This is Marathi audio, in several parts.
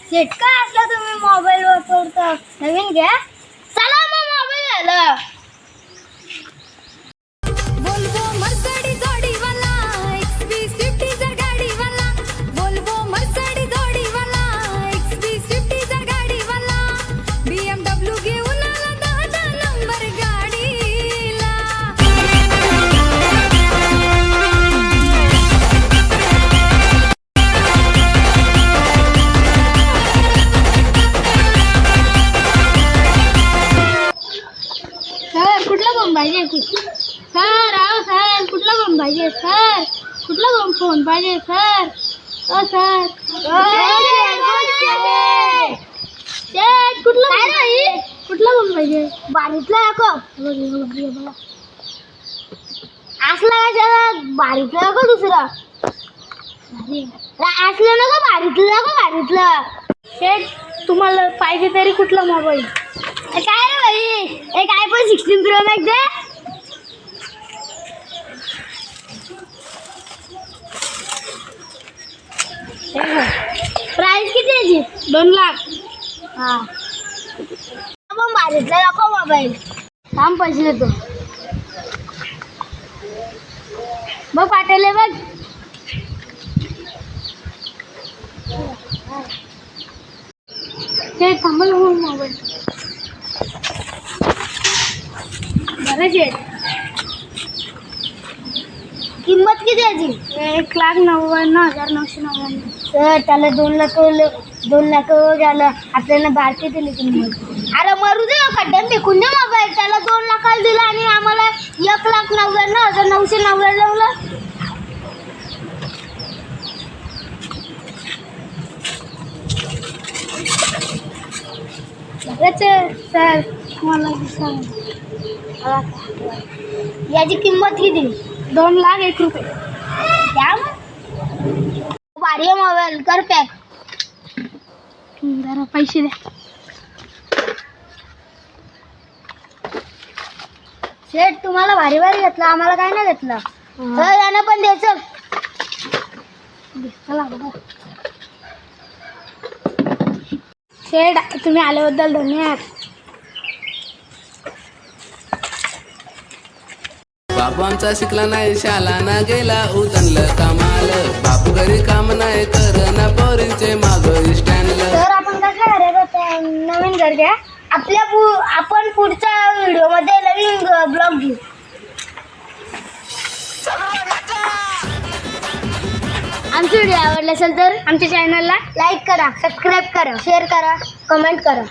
सेट का असला तुम्ही मोबाईल वापरता नवीन घ्या. चला मग मोबाईल घ्यायला. Volvo Mercedes गाडीवाला XV60 गाडीवाला Volvo Mercedes गाडीवाला XV60 गाडीवाला BMW घेऊन आला 10 नंबर गाडीला. सर कुठला फोन पाहिजे? सर अहो सर कुठला फोन पाहिजे? सर कुठला फोन पाहिजे? सर ओ सर कुठला कुठला फोन पाहिजे? बारीतला दाखव. असला कशाला? बारीतला दाखव. दुसरा असलं नको. बारीतलं दाखव. बारीतलं. शेट तुम्हाला पाहिजे तरी कुठला मोबाईल? काय रे भाई? एक iPhone 16 Pro Max दे. प्राइस किती आहे? 2 लाख. हा मग बारीतला दाखव मोबाईल. थांब पैसे देतो. बघ पाठवले बघ. ते थांबल मोबाईल. किंमत किती याची? 1,99,999. सर त्याला 2 लाख झालं. आपल्याला बारकी दिली किंमत. अरे मरू दे. खड्ड्यात फेकून दे मोबाईल. त्याला 2 लाखाला दिला आणि आम्हाला 1,99,999. सर मला सांग याची किंमत किती? 2,01,000 रुपये. द्या भारी मोबाईल. कर पॅक. जरा पैसे द्या. शेट तुम्हाला भारी भारी घेतलं. आम्हाला काय नाही घेतलं. यानं पण द्यायचं. शेट तुम्ही आल्याबद्दल धन्यवाद. बापू आमचा शिकला नाही शाला ना गेला उतरलं कामाल. बापू घरी काम नाही कर ना पोरींचे माग स्टँडला. तर आपण कसं घरात नवीन घर घ्या. आपण पुढच्या व्हिडिओ मध्ये नवीन ब्लॉग घेऊ. आमची व्हिडिओ आवडला असेल तर आमच्या चॅनलला लाईक करा, सबस्क्राईब करा, शेअर करा, कमेंट करा.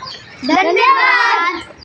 धन्यवाद.